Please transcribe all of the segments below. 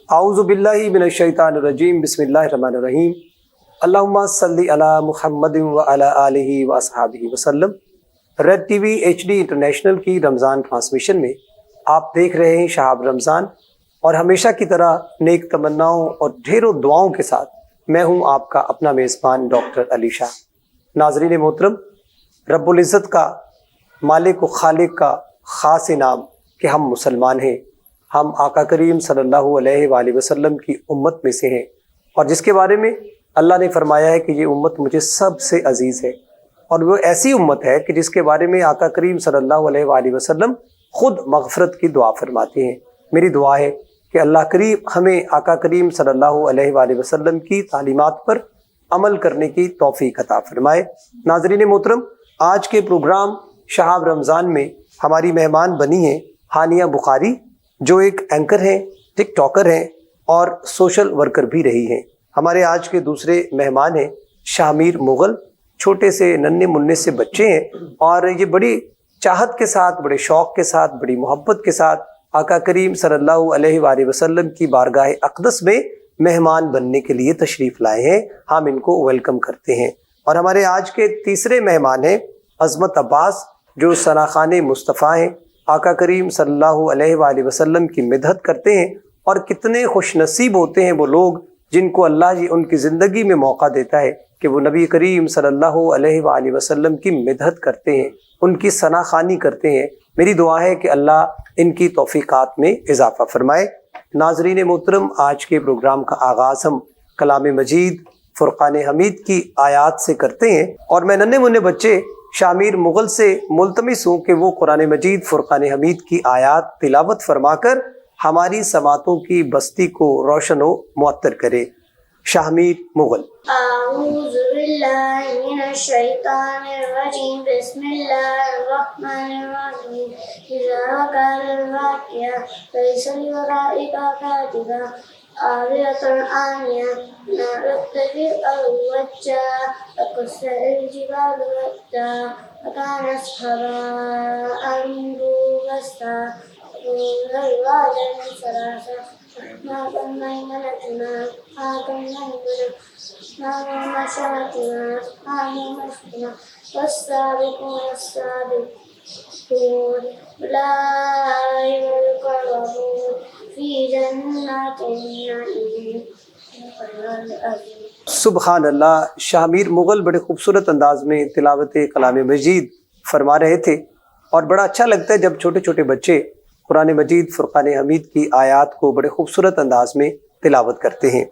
اعوذ باللہ من الشیطان الرجیم، بسم اللہ الرحمن الرحیم۔ اللہم صلی علی محمد وعلی آلہ واصحابہ وسلم۔ Red TV HD international کی رمضان ٹرانسمیشن میں آپ دیکھ رہے ہیں شہاب رمضان، اور ہمیشہ کی طرح نیک تمناؤں اور ڈھیروں دعاؤں کے ساتھ میں ہوں آپ کا اپنا میزبان ڈاکٹر علی شاہ۔ ناظرین محترم، رب العزت کا، مالک و خالق کا خاص انعام کہ ہم مسلمان ہیں، ہم آقا کریم صلی اللہ علیہ وآلہ وسلم کی امت میں سے ہیں، اور جس کے بارے میں اللہ نے فرمایا ہے کہ یہ امت مجھے سب سے عزیز ہے، اور وہ ایسی امت ہے کہ جس کے بارے میں آقا کریم صلی اللہ علیہ وآلہ وسلم خود مغفرت کی دعا فرماتے ہیں۔ میری دعا ہے کہ اللہ کریم ہمیں آقا کریم صلی اللہ علیہ وآلہ وسلم کی تعلیمات پر عمل کرنے کی توفیق عطا فرمائے۔ ناظرین محترم، آج کے پروگرام شہاب رمضان میں ہماری مہمان بنی ہیں ہانیہ بخاری، جو ایک اینکر ہیں، ٹک ٹاکر ہیں اور سوشل ورکر بھی رہی ہیں۔ ہمارے آج کے دوسرے مہمان ہیں شامیر مغل، چھوٹے سے ننھے منھے سے بچے ہیں، اور یہ بڑی چاہت کے ساتھ، بڑے شوق کے ساتھ، بڑی محبت کے ساتھ آقا کریم صلی اللہ علیہ وآلہ وسلم کی بارگاہ اقدس میں مہمان بننے کے لیے تشریف لائے ہیں۔ ہم ان کو ویلکم کرتے ہیں۔ اور ہمارے آج کے تیسرے مہمان ہیں عظمت عباس، جو ثناخان مصطفیٰ ہیں، آقا کریم صلی اللہ علیہ وآلہ وسلم کی مدحت کرتے ہیں، اور کتنے خوش نصیب ہوتے ہیں وہ لوگ جن کو اللہ ان کی زندگی میں موقع دیتا ہے کہ وہ نبی کریم صلی اللہ علیہ وآلہ وسلم کی مدحت کرتے ہیں، ان کی ثناخوانی کرتے ہیں۔ میری دعا ہے کہ اللہ ان کی توفیقات میں اضافہ فرمائے۔ ناظرین محترم، آج کے پروگرام کا آغاز ہم کلام مجید فرقان حمید کی آیات سے کرتے ہیں، اور میں ننھے منھے بچے شامیر مغل سے ملتمس ہوں کہ وہ قرآن مجید فرقان حمید کی آیات تلاوت فرما کر ہماری سماعتوں کی بستی کو روشن و معطر کرے۔ شامیر مغل۔ اعوذ باللہ من الشیطان الرجیم، بسم اللہ الرحمن الرحیم۔ اذا کان الواقعہ لیس لورائها کاذبہ عارضة عامية نعرض بالأرض وجّا وكسر الجبال ودا وكانت هباء منبثا والجبال ثلاثة ما بينهما والسابقون السابقون أولئك المقربون في جنات النعيم۔ سبحان اللہ۔ شامیر مغل بڑے خوبصورت انداز میں تلاوت کلام مجید فرما رہے تھے، اور بڑا اچھا لگتا ہے جب چھوٹے چھوٹے بچے قرآن مجید فرقان حمید کی آیات کو بڑے خوبصورت انداز میں تلاوت کرتے ہیں۔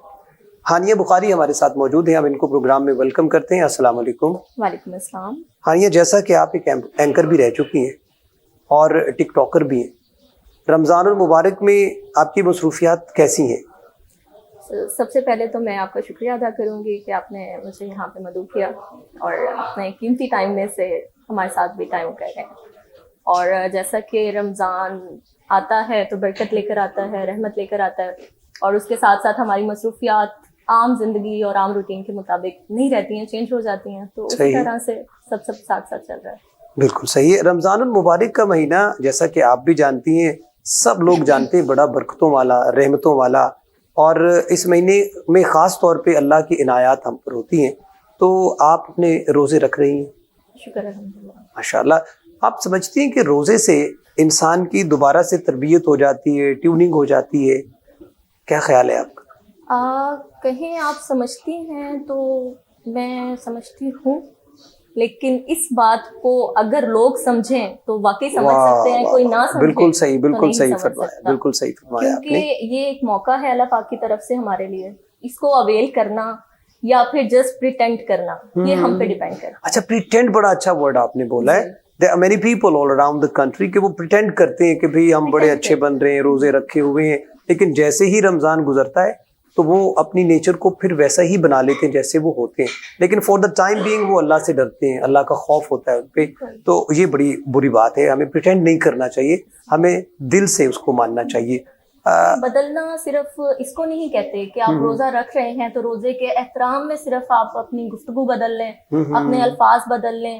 ہانیہ بخاری ہمارے ساتھ موجود ہیں، ہم ان کو پروگرام میں ویلکم کرتے ہیں۔ السلام علیکم۔ وعلیکم السلام۔ ہانیہ، جیسا کہ آپ ایک اینکر بھی رہ چکی ہیں اور ٹک ٹاکر بھی ہیں، رمضان المبارک میں آپ کی مصروفیات کیسی ہیں؟ سب سے پہلے تو میں آپ کا شکریہ ادا کروں گی کہ آپ نے مجھے یہاں پہ مدعو کیا اور اپنے قیمتی ٹائم میں سے ہمارے ساتھ بھی ٹائم کر رہے ہیں۔ اور جیسا کہ رمضان آتا ہے تو برکت لے کر آتا ہے، رحمت لے کر آتا ہے، اور اس کے ساتھ ساتھ ہماری مصروفیات عام زندگی اور عام روٹین کے مطابق نہیں رہتی ہیں، چینج ہو جاتی ہیں، تو اسی طرح سے سب ساتھ ساتھ چل رہا ہے۔ بالکل صحیح ہے۔ رمضان المبارک کا مہینہ، جیسا کہ آپ بھی جانتی ہیں، سب لوگ جانتے ہیں، بڑا برکتوں والا، رحمتوں والا، اور اس مہینے میں خاص طور پہ اللہ کی عنایات ہم پر ہوتی ہیں۔ تو آپ اپنے روزے رکھ رہی ہیں؟ شکر الحمدللہ۔ ماشاء اللہ۔ آپ سمجھتی ہیں کہ روزے سے انسان کی دوبارہ سے تربیت ہو جاتی ہے، ٹیوننگ ہو جاتی ہے؟ کیا خیال ہے آپ کا؟ کہیں آپ سمجھتی ہیں تو میں سمجھتی ہوں، لیکن اس بات کو اگر لوگ سمجھیں تو واقعی سمجھ سکتے ہیں، کوئی نہ سمجھے بالکل صحیح، تو بالکل نہیں صحیح سمجھ فرمایا، سکتا۔ بالکل صحیح فرمایا آپ نے۔ کیونکہ یہ ایک موقع ہے اللہ پاک کی طرف سے ہمارے لیے، اس کو اویل کرنا یا پھر جسٹ پریٹینڈ کرنا، یہ ہم پہ ڈیپینڈ کرتا ہے۔ اچھا، پریٹینڈ بڑا اچھا ورڈ آپ نے بولا ہے۔ There are many people all around the country کہ وہ پریٹینڈ کرتے ہیں کہ بھئی ہم بڑے اچھے بن رہے ہیں، روزے رکھے ہوئے ہیں، لیکن جیسے ہی رمضان گزرتا ہے تو وہ اپنی نیچر کو پھر ویسا ہی بنا لیتے ہیں جیسے وہ ہوتے ہیں، لیکن فور دا ٹائم بینگ وہ اللہ سے ڈرتے ہیں، اللہ کا خوف ہوتا ہے ان پہ۔ تو یہ بڑی بری بات ہے، ہمیں پریٹینڈ نہیں کرنا چاہیے، ہمیں دل سے اس کو ماننا چاہیے۔ بدلنا صرف اس کو نہیں کہتے کہ آپ روزہ رکھ رہے ہیں تو روزے کے احترام میں صرف آپ اپنی گفتگو بدل لیں، اپنے الفاظ بدل لیں،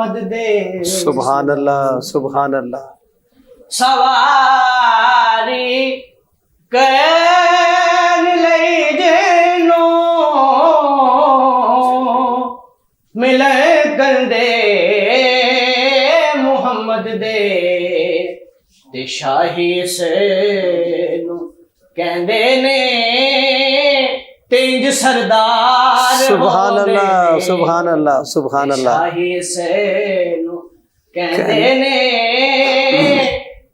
محمد دے سبحان اللہ سبحان اللہ. سواری کر لئی جنو ملے گندے محمد دے تے شاہی سینو کہندے نے تینج سردار سبحان اللہ سبحان اللہ سبحان اللہ. شاہی سینو کہندے نے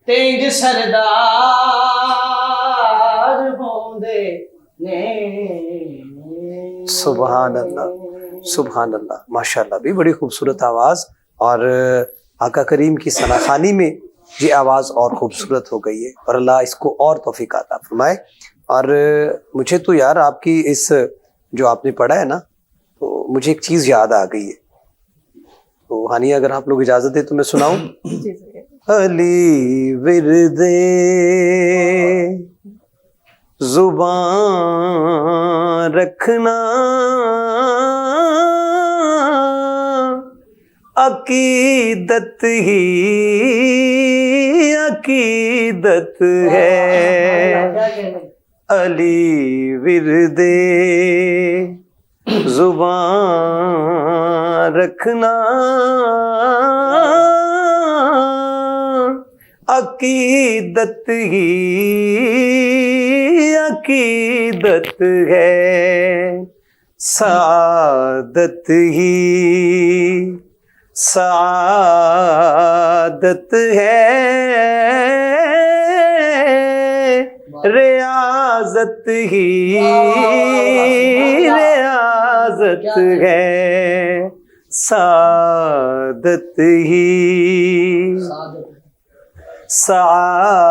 تینج سردار ہوندے نے. سبحان اللہ سبحان اللہ. ماشاء اللہ بھی بڑی خوبصورت آواز, اور آقا کریم کی ثنا خوانی میں یہ آواز اور خوبصورت ہو گئی ہے, اور اللہ اس کو اور توفیق عطا فرمائے. اور مجھے تو یار آپ کی اس جو آپ نے پڑھا ہے نا, تو مجھے ایک چیز یاد آ گئی ہے. تو ہانیہ اگر آپ لوگ اجازت دیں تو میں سناؤں. علی ورد زبان رکھنا عقیدت ہی عقیدت ہے. علی ورد زبان رکھنا عقیدت ہی عقیدت ہے. سعادت ہی سعادت ہے, ریاضت ہی ریاضت ہے. سعادت ہی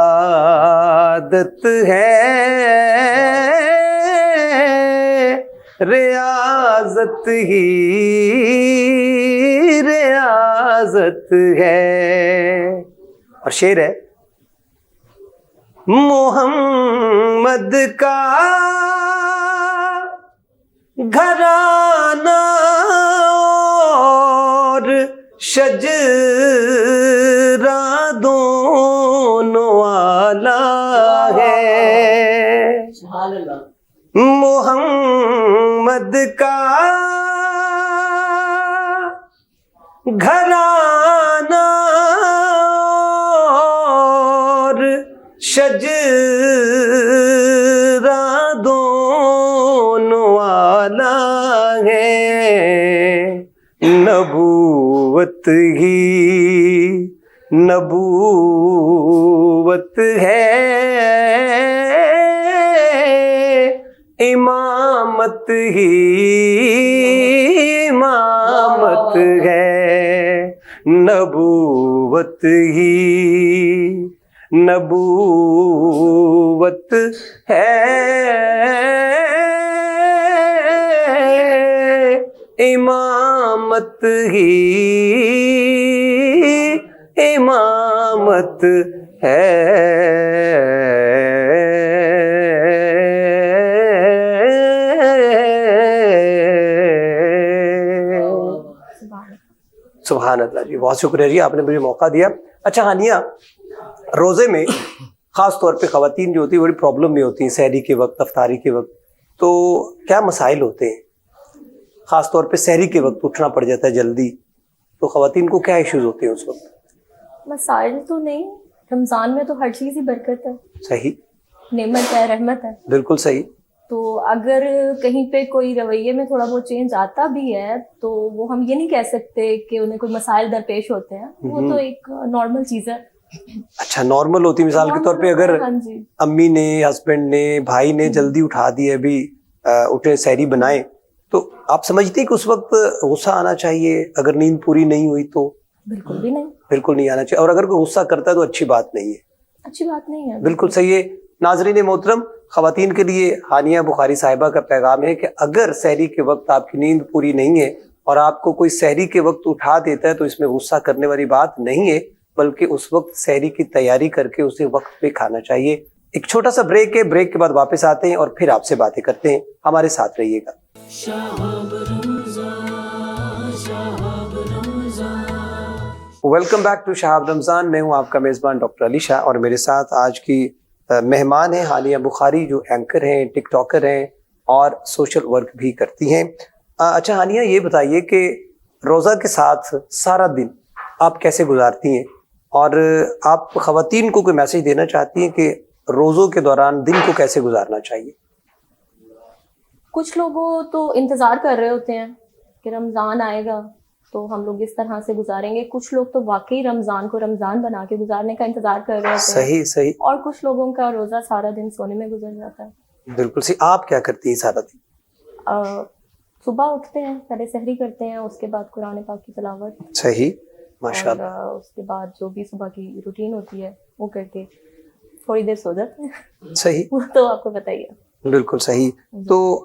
سعادت ہے, ریاضت ہی ریاضت ہے. اور شعر ہے, محمد کا گھرانہ اور شجرہ دونوں اعلیٰ ہے. سبحان اللہ. محمد کا گھرانہ اور شجرہ دونوں اعلیٰ ہے. نبوت ہی نبوت ہے, امامت ہی امامت ہے. نبوت ہی نبوت ہے, امامت ہی امامت ہے. سبحان اللہ جی, بہت شکریہ جی, آپ نے مجھے موقع دیا. اچھا ہانیہ, روزے میں خاص طور پہ خواتین جو ہوتی ہیں بڑی پرابلم میں ہوتی ہیں سحری کے وقت, افطاری کے وقت, تو کیا مسائل ہوتے ہیں؟ خاص طور پہ سحری کے وقت اٹھنا پڑ جاتا ہے جلدی, تو خواتین کو کیا ایشوز ہوتے ہیں اس وقت؟ مسائل تو نہیں, رمضان میں تو ہر چیز ہی برکت ہے, صحیح, نعمت ہے, رحمت ہے. بالکل صحیح. تو اگر کہیں پہ کوئی رویے میں تھوڑا بہت چینج آتا بھی ہے تو وہ ہم یہ نہیں کہہ سکتے کہ انہیں کوئی مسائل درپیش ہوتے ہیں, وہ تو ایک نارمل چیز ہے. اچھا, نارمل ہوتی, مثال کے طور پہ اگر امی نے, ہسبینڈ نے, بھائی نے جلدی اٹھا دی, ابھی اٹھے سحری بنائے, تو آپ سمجھتے ہیں کہ اس وقت غصہ آنا چاہیے اگر نیند پوری نہیں ہوئی تو؟ بالکل بھی نہیں, بالکل نہیں آنا چاہیے, اور اگر کوئی غصہ کرتا ہے تو اچھی بات نہیں ہے, اچھی بات نہیں ہے. بالکل صحیح ہے. ناظرین محترم, خواتین کے لیے ہانیہ بخاری صاحبہ کا پیغام ہے کہ اگر سحری کے وقت آپ کی نیند پوری نہیں ہے اور آپ کو کوئی سحری کے وقت اٹھا دیتا ہے تو اس میں غصہ کرنے والی بات نہیں ہے, بلکہ اس وقت سحری کی تیاری کر کے اسے وقت پہ کھانا چاہیے. ایک چھوٹا سا بریک ہے, بریک کے بعد واپس آتے ہیں اور پھر آپ سے باتیں کرتے ہیں, ہمارے ساتھ رہیے گا. شہاب رمضان شہاب رمضان ویلکم بیک ٹو شہاب رمضان. میں ہوں آپ کا میزبان ڈاکٹر علی شاہ, اور میرے ساتھ آج کی مہمان ہیں ہانیہ بخاری, جو اینکر ہیں, ٹک ٹاکر ہیں اور سوشل ورک بھی کرتی ہیں. اچھا ہانیہ, یہ بتائیے کہ روزہ کے ساتھ سارا دن آپ کیسے گزارتی ہیں, اور آپ خواتین کو کوئی میسج دینا چاہتی ہیں کہ روزوں کے دوران دن کو کیسے گزارنا چاہیے؟ کچھ لوگوں تو انتظار کر رہے ہوتے ہیں کہ رمضان آئے گا تو ہم لوگ اس طرح سے گزاریں گے. کچھ لوگ تو واقعی رمضان کو رمضان بنا کے گزارنے کا انتظار کر رہے ہوتے ہیں. صحیح صحیح. اور کچھ لوگوں کا روزہ سارا دن سونے میں گزر جاتا ہے. بالکل صحیح. آپ کیا کرتی ہیں سارا دن؟ صبح اٹھتے ہیں, پہلے سحری کرتے ہیں, اس کے بعد قرآن پاک کی تلاوت. صحیح, ماشاء اللہ. اور اس کے بعد جو بھی صبح کی روٹین ہوتی ہے وہ کر کے تھوڑی دیر سو جاتے ہیں. صحیح, وہ تو آپ کو بتائیے. بالکل صحیح. تو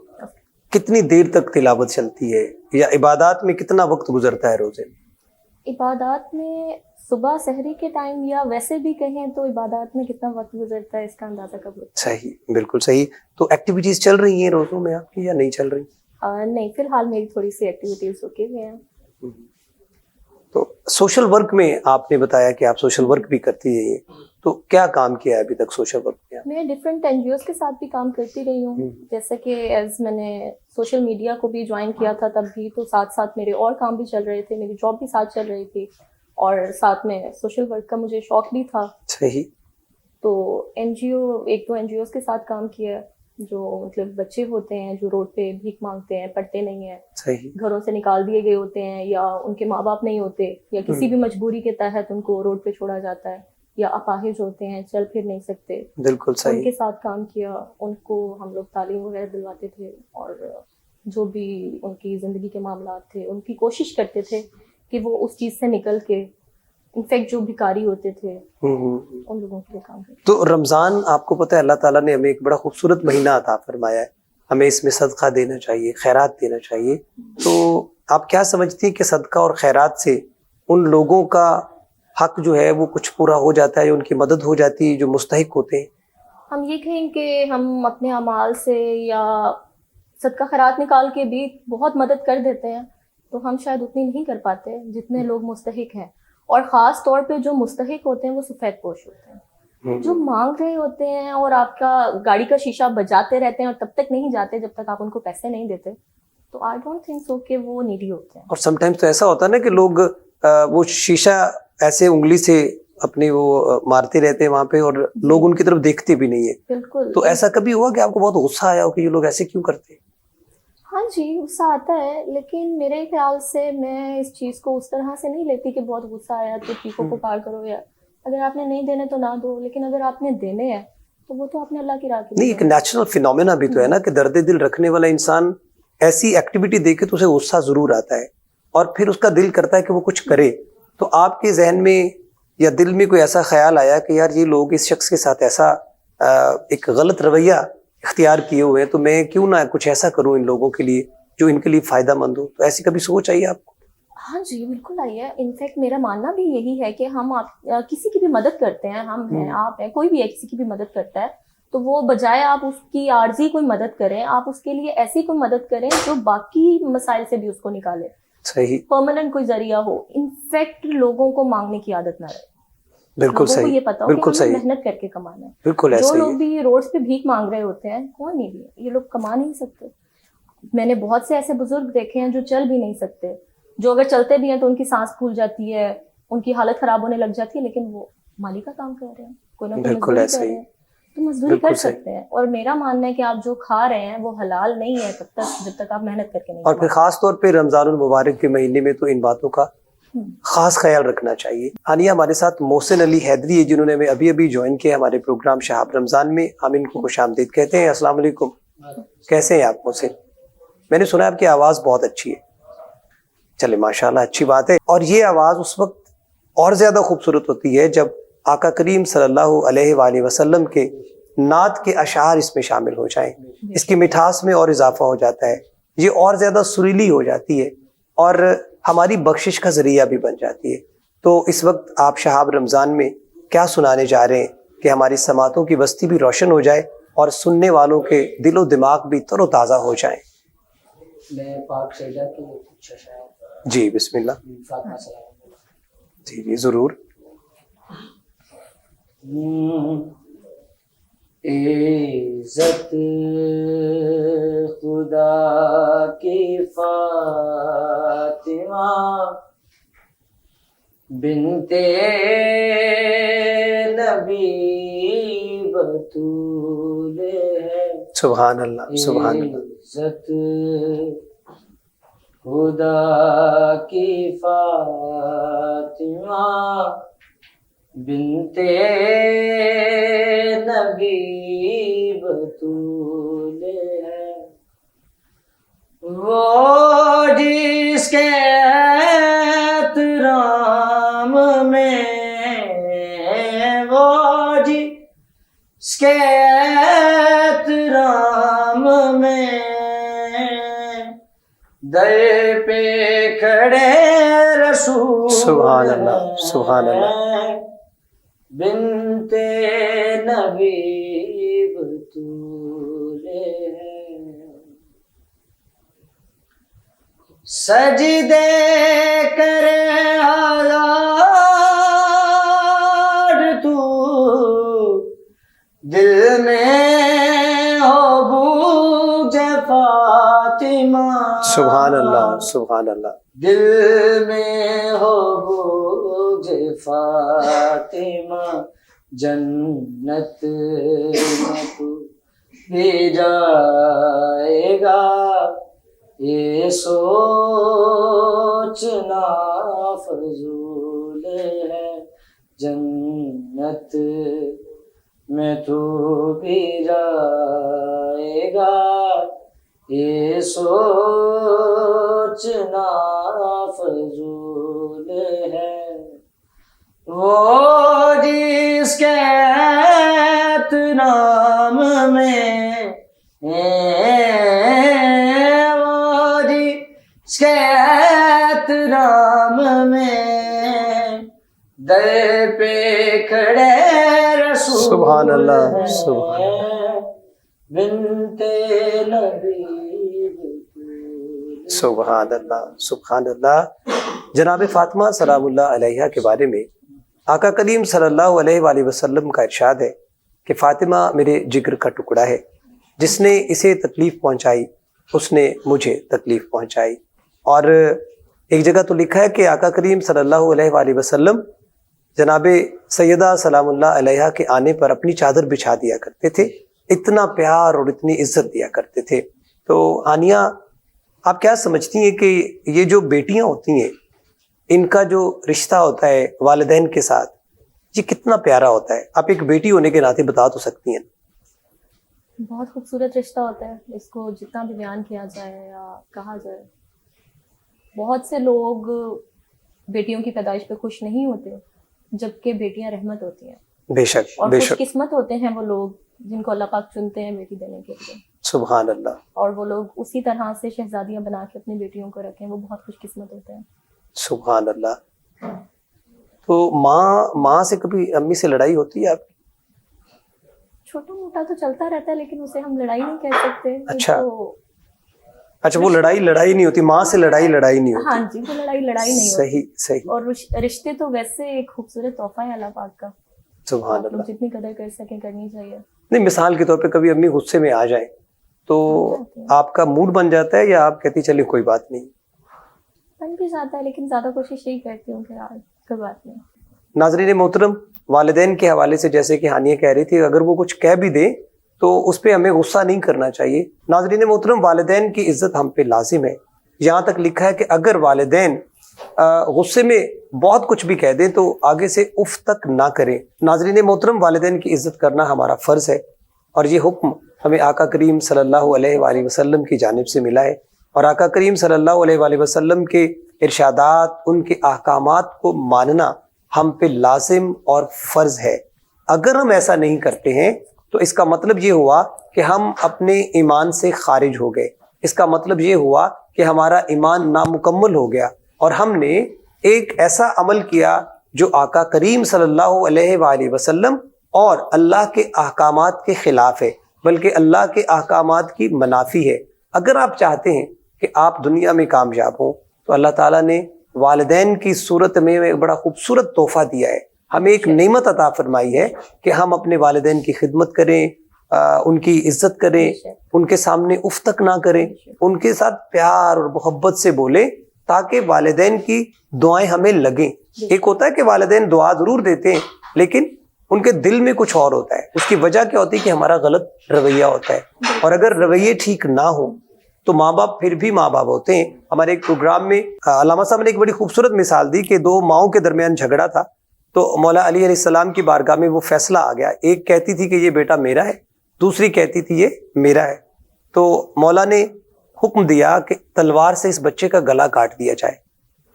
کتنی دیر تک تلاوت چلتی ہے, یا عبادات میں کتنا وقت گزرتا ہے روزے میں؟ عبادات میں صبح سحری کے ٹائم, یا ویسے بھی کہیں تو عبادات میں کتنا وقت گزرتا ہے اس کا اندازہ کب ہوتا ہے؟ صحیح, بالکل صحیح. تو ایکٹیویٹیز چل رہی ہیں روزوں میں آپ کی یا نہیں چل رہی؟ نہیں, فی الحال میری تھوڑی سی ایکٹیویٹیز رکے ہوئے ہیں. تو سوشل ورک میں آپ نے بتایا کہ آپ سوشل ورک بھی کرتی ہیں, تو کیا کام کیا ہے ابھی تک سوشل ورک میں؟ میں ڈفرینٹ این جی اوز کے ساتھ بھی کام کرتی رہی ہوں. جیسے کہ ایز میں نے سوشل میڈیا کو بھی جوائن کیا تھا تب بھی, تو ساتھ ساتھ میرے اور کام بھی چل رہے تھے, میری جاب بھی ساتھ چل رہی تھی, اور ساتھ میں سوشل ورک کا مجھے شوق بھی تھا. صحیح. تو این جی او, ایک دو این جی اوز کے ساتھ کام کیا, جو مطلب بچے ہوتے ہیں جو روڈ پہ بھیک مانگتے ہیں, پڑھتے نہیں ہیں, صحیح, گھروں سے نکال دیے گئے ہوتے ہیں, یا ان کے ماں باپ نہیں ہوتے, یا کسی بھی مجبوری کے تحت ان کو روڈ پہ چھوڑا جاتا ہے, یا اپاہج ہوتے ہیں, چل پھر نہیں سکتے. بالکل ان صحیح. کے ساتھ کام کیا, ان کو ہم لوگ تعلیم وغیرہ دلواتے تھے, اور جو بھی ان کی زندگی کے معاملات تھے ان کی کوشش کرتے تھے کہ وہ اس چیز سے نکل کے, انفیکٹ جو بھکاری ہوتے تھے ان لوگوں کے لیے کام کرتے. تو رمضان آپ کو پتہ ہے اللہ تعالیٰ نے ہمیں ایک بڑا خوبصورت مہینہ عطا فرمایا ہے, ہمیں اس میں صدقہ دینا چاہیے, خیرات دینا چاہیے. تو آپ کیا سمجھتی ہیں کہ صدقہ اور خیرات سے ان لوگوں کا حق جو ہے وہ کچھ پورا ہو جاتا ہے, یا ان کی مدد ہو جاتی ہے جو مستحق ہوتے ہیں؟ ہم یہ کہیں کہ ہم اپنے اعمال سے یا صدقہ خیرات نکال کے بھی بہت مدد کر دیتے ہیں, تو ہم شاید اتنی نہیں کر پاتے جتنے لوگ مستحق ہیں. اور خاص طور پہ جو مستحق ہوتے ہیں وہ سفید پوش ہوتے ہیں, جو مانگ رہے ہوتے ہیں اور آپ کا گاڑی کا شیشہ بجاتے رہتے ہیں اور تب تک نہیں جاتے جب تک آپ ان کو پیسے نہیں دیتے, تو آئی ڈونٹ تھنک سو کہ وہ نیڈی ہوتے ہیں. اور سم ٹائمز تو ایسا ہوتا ہے نا کہ لوگ وہ شیشہ ایسے انگلی سے اپنی وہ مارتے رہتے ہیں وہاں پہ, اور لوگ ان کی طرف دیکھتے بھی نہیں ہیں. بالکل. تو ایسا کبھی ہوا کہ آپ کو بہت غصہ آیا ہو کہ یہ لوگ ایسے کیوں کرتے ہیں؟ ہاں جی, غصہ آتا ہے, لیکن میرے خیال سے میں اس چیز کو اس طرح سے نہیں لیتی کہ بہت غصہ آیا تو چیخو پکار کرو, یا اگر آپ نے نہیں دینے تو نہ دو, لیکن اگر آپ نے دینے ہیں تو وہ تو اپنے اللہ کی راہ کے نہیں, ایک نیچرل فینومینا بھی تو ہے نا کہ درد دل رکھنے والا انسان ایسی ایکٹیویٹی دیکھے تو اسے غصہ ضرور آتا ہے, اور پھر اس کا دل کرتا ہے کہ وہ کچھ کرے. تو آپ کے ذہن میں یا دل میں کوئی ایسا خیال آیا کہ یار یہ لوگ اس شخص کے ساتھ ایسا ایک غلط رویہ اختیار کیے ہوئے ہیں, تو میں کیوں نہ کچھ ایسا کروں ان لوگوں کے لیے جو ان کے لیے فائدہ مند ہو؟ تو ایسی کبھی سوچ آئی آپ کو؟ ہاں جی, بالکل آئی ہے. انفیکٹ میرا ماننا بھی یہی ہے کہ ہم کسی کی بھی مدد کرتے ہیں, ہم ہیں, آپ ہیں, کوئی بھی ہے کسی کی بھی مدد کرتا ہے, تو وہ بجائے آپ اس کی عارضی کوئی مدد کریں, آپ اس کے لیے ایسی کوئی مدد کریں جو باقی مسائل سے بھی اس کو نکالے. صحیح, پرماننٹ کوئی ذریعہ ہو. انفیکٹ لوگوں کو مانگنے کی عادت نہ رہے. بالکل صحیح, لوگوں کو یہ پتا ہو کہ ہمیں محنت کر کے کمانا ہے. بالکل جو ایسا لوگ بھی روڈ پہ بھیک مانگ رہے ہوتے ہیں, کون نہیں بھی, یہ لوگ کما نہیں سکتے. میں نے بہت سے ایسے بزرگ دیکھے ہیں جو چل بھی نہیں سکتے, جو اگر چلتے بھی ہیں تو ان کی سانس پھول جاتی ہے, ان کی حالت خراب ہونے لگ جاتی ہے, لیکن وہ مالی کا کام کر رہے ہیں, کوئی نہ کوئی مزدوری کر رہے ہیں, تو مزدوری کر سکتے ہیں. اور میرا ماننا ہے کہ آپ جو کھا رہے ہیں وہ حلال نہیں ہے تب تک جب تک آپ محنت کر کے نہیں. اور پھر خاص طور پہ رمضان المبارک کے مہینے میں تو ان باتوں کا خاص خیال رکھنا چاہیے. ہانیہ ہمارے ساتھ محسن علی حیدری ہے, جنہوں نے ہمیں ابھی جوائن کیا ہمارے پروگرام شہاب رمضان میں. ہم ان کو خوش آمدید کہتے ہیں. السلام علیکم, کیسے ہیں آپ محسن؟ میں نے سنا آپ کی آواز بہت اچھی ہے. چلے ماشاءاللہ, اچھی بات ہے. اور یہ آواز اس وقت اور زیادہ خوبصورت ہوتی ہے جب آقا کریم صلی اللہ علیہ وآلہ وسلم کے نعت کے اشعار اس میں شامل ہو جائیں. اس کی مٹھاس میں اور اضافہ ہو جاتا ہے, یہ اور زیادہ سریلی ہو جاتی ہے, اور ہماری بخشش کا ذریعہ بھی بن جاتی ہے. تو اس وقت آپ شہاب رمضان میں کیا سنانے جا رہے ہیں کہ ہماری سماعتوں کی بستی بھی روشن ہو جائے اور سننے والوں کے دل و دماغ بھی تر و تازہ ہو جائیں؟ میں پاک سیدہ کی کچھ اشعار. جی بسم اللہ. فاطمہ سلام. جی جی ضرور. عزت خدا کی فاطمہ بنت نبی بطول ہے. سبحان اللہ سبحان اللہ. عزت خدا کی فاطمہ بنت نبی بطول ہے. وہ جس کے احترام میں وہ جس کے احترام میں در پہ کھڑے رسول سبحان اللہ سبحان اللہ. بنت نبی بطول ہے. سجدے کرے آزاد تو دل میں ہو بوجھ فاطمہ. سبحان اللہ سبحان اللہ. دل میں ہو بوجھ فاطمہ جنت میں تو بھی جائے گا. یہ سوچنا فضول ہے. جنت میں تو بھی جائے گا. یہ سوچنا فضول ہے. وہ جس کے احترام میں وہ جس کے احترام میں در پہ کھڑے رسول سبحان اللہ سبحان اللہ. بنت نبی. سبحان اللہ سبحان اللہ. جناب فاطمہ سلام اللہ علیہا کے بارے میں آقا کریم صلی اللہ علیہ وآلہ وسلم کا ارشاد ہے کہ فاطمہ میرے جگر کا ٹکڑا ہے. جس نے اسے تکلیف پہنچائی اس نے مجھے تکلیف پہنچائی. اور ایک جگہ تو لکھا ہے کہ آقا کریم صلی اللہ علیہ وآلہ وسلم جناب سیدہ سلام اللہ علیہا کے آنے پر اپنی چادر بچھا دیا کرتے تھے. اتنا پیار اور اتنی عزت دیا کرتے تھے. تو ہانیہ آپ کیا سمجھتی ہیں کہ یہ جو بیٹیاں ہوتی ہیں ان کا جو رشتہ ہوتا ہے والدین کے ساتھ یہ کتنا پیارا ہوتا ہے؟ آپ ایک بیٹی ہونے کے ناطے بتا تو سکتی ہیں. بہت خوبصورت رشتہ ہوتا ہے. اس کو جتنا بھی بیان کیا جائے یا کہا جائے. بہت سے لوگ بیٹیوں کی پیدائش پہ خوش نہیں ہوتے جبکہ بیٹیاں رحمت ہوتی ہیں. بے شک اور بے خوش شک. قسمت ہوتے ہیں وہ لوگ جن کو اللہ پاک چنتے ہیں بیٹی دینے کے لیے. سبحان اللہ. اور وہ لوگ اسی طرح سے شہزادیاں بنا کے اپنی بیٹیوں کو رکھیں وہ بہت خوش قسمت ہوتے ہیں. سبحان اللہ. تو ماں سے کبھی امی سے لڑائی ہوتی ہے آپ کی؟ چھوٹا موٹا تو چلتا رہتا ہے لیکن اسے ہم لڑائی نہیں کہہ سکتے. اچھا وہ لڑائی نہیں ہوتی، ماں سے لڑائی نہیں ہوتی. ہاں جی وہ لڑائی نہیں ہوتی. صحیح صحیح. اور رشتے تو ویسے ایک خوبصورت تحفہ ہے اللہ پاک کا. سبحان آپ لوگ اللہ. جتنی قدر کر سکیں کرنی چاہیے. نہیں مثال کے طور پہ کبھی امی غصے میں آ جائیں تو آپ کا موڈ بن جاتا ہے یا آپ کہتی چلیں کوئی بات نہیں؟ بن بھی جاتا ہے لیکن زیادہ کوشش یہی کرتی ہوں کہ یار کوئی بات نہیں. ناظرین محترم، والدین کے حوالے سے جیسے کہ ہانیہ کہہ رہی تھی اگر وہ کچھ کہہ بھی دیں تو اس پہ ہمیں غصہ نہیں کرنا چاہیے. ناظرین محترم، والدین کی عزت ہم پہ لازم ہے. یہاں تک لکھا ہے کہ اگر والدین غصے میں بہت کچھ بھی کہہ دیں تو آگے سے اف تک نہ کریں. ناظرین محترم، والدین کی عزت کرنا ہمارا فرض ہے اور یہ حکم ہمیں آقا کریم صلی اللہ علیہ وآلہ وسلم کی جانب سے ملا ہے. اور آقا کریم صلی اللہ علیہ وآلہ وسلم کے ارشادات، ان کے احکامات کو ماننا ہم پہ لازم اور فرض ہے. اگر ہم ایسا نہیں کرتے ہیں تو اس کا مطلب یہ ہوا کہ ہم اپنے ایمان سے خارج ہو گئے. اس کا مطلب یہ ہوا کہ ہمارا ایمان نامکمل ہو گیا اور ہم نے ایک ایسا عمل کیا جو آقا کریم صلی اللہ علیہ وآلہ وسلم اور اللہ کے احکامات کے خلاف ہے، بلکہ اللہ کے احکامات کی منافی ہے. اگر آپ چاہتے ہیں کہ آپ دنیا میں کامیاب ہوں تو اللہ تعالیٰ نے والدین کی صورت میں ایک بڑا خوبصورت تحفہ دیا ہے، ہمیں ایک نعمت عطا فرمائی ہے کہ ہم اپنے والدین کی خدمت کریں، ان کی عزت کریں، ان کے سامنے اف تک نہ کریں، ان کے ساتھ پیار اور محبت سے بولیں تاکہ والدین کی دعائیں ہمیں لگیں۔ ایک ہوتا ہے کہ والدین دعا ضرور دیتے ہیں لیکن ان کے دل میں کچھ اور ہوتا ہے، اس کی وجہ کیا ہوتی ہے کہ ہمارا غلط رویہ ہوتا ہے، اور اگر رویے ٹھیک نہ ہوں تو ماں باپ پھر بھی ماں باپ ہوتے ہیں۔ ہمارے ایک پروگرام میں علامہ صاحب نے ایک بڑی خوبصورت مثال دی کہ دو ماؤں کے درمیان جھگڑا تھا، تو مولا علی علیہ السلام کی بارگاہ میں وہ فیصلہ آ گیا، ایک کہتی تھی کہ یہ بیٹا میرا ہے، دوسری کہتی تھی یہ میرا ہے، تو مولا نے حکم دیا کہ تلوار سے اس بچے کا گلا کاٹ دیا جائے۔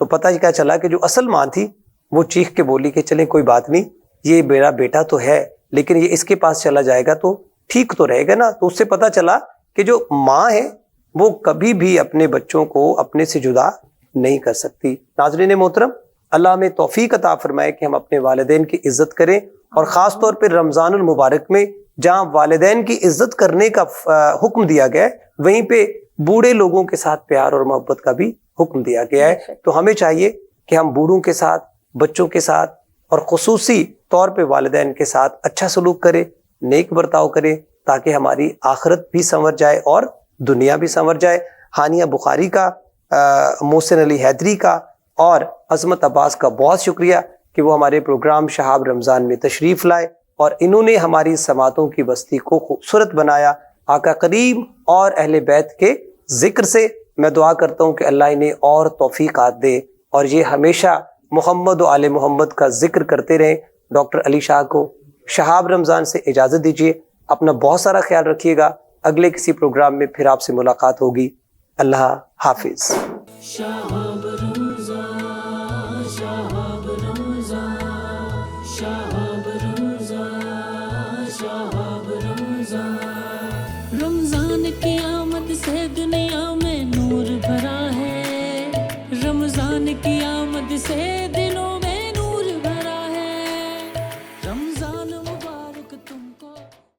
تو پتہ کیا چلا کہ جو اصل ماں تھی وہ چیخ کے بولی کہ چلیں کوئی بات نہیں، یہ میرا بیٹا تو ہے لیکن یہ اس کے پاس چلا جائے گا تو ٹھیک تو رہے گا نا۔ تو اس سے پتہ چلا کہ جو ماں ہے وہ کبھی بھی اپنے بچوں کو اپنے سے جدا نہیں کر سکتی۔ ناظرین محترم، اللہ ہمیں توفیق عطا فرمائے کہ ہم اپنے والدین کی عزت کریں، اور خاص طور پہ رمضان المبارک میں جہاں والدین کی عزت کرنے کا حکم دیا گیا ہے وہیں پہ بوڑھے لوگوں کے ساتھ پیار اور محبت کا بھی حکم دیا گیا ہے۔ تو ہمیں چاہیے کہ ہم بوڑھوں کے ساتھ، بچوں کے ساتھ اور خصوصی طور پہ والدین کے ساتھ اچھا سلوک کریں، نیک برتاؤ کریں تاکہ ہماری آخرت بھی سنور جائے اور دنیا بھی سنور جائے۔ ہانیہ بخاری کا، محسن علی حیدری کا اور عظمت عباس کا بہت شکریہ کہ وہ ہمارے پروگرام شہاب رمضان میں تشریف لائے اور انہوں نے ہماری سماعتوں کی بستی کو خوبصورت بنایا آقا کریم اور اہل بیت کے ذکر سے۔ میں دعا کرتا ہوں کہ اللہ انہیں اور توفیقات دے اور یہ ہمیشہ محمد و آل محمد کا ذکر کرتے رہیں۔ ڈاکٹر علی شاہ کو شہاب رمضان سے اجازت دیجیے، اپنا بہت سارا خیال رکھیے گا، اگلے کسی پروگرام میں پھر آپ سے ملاقات ہوگی۔ اللہ حافظ۔ شہاب رمضان، شہاب رمضان، شہاب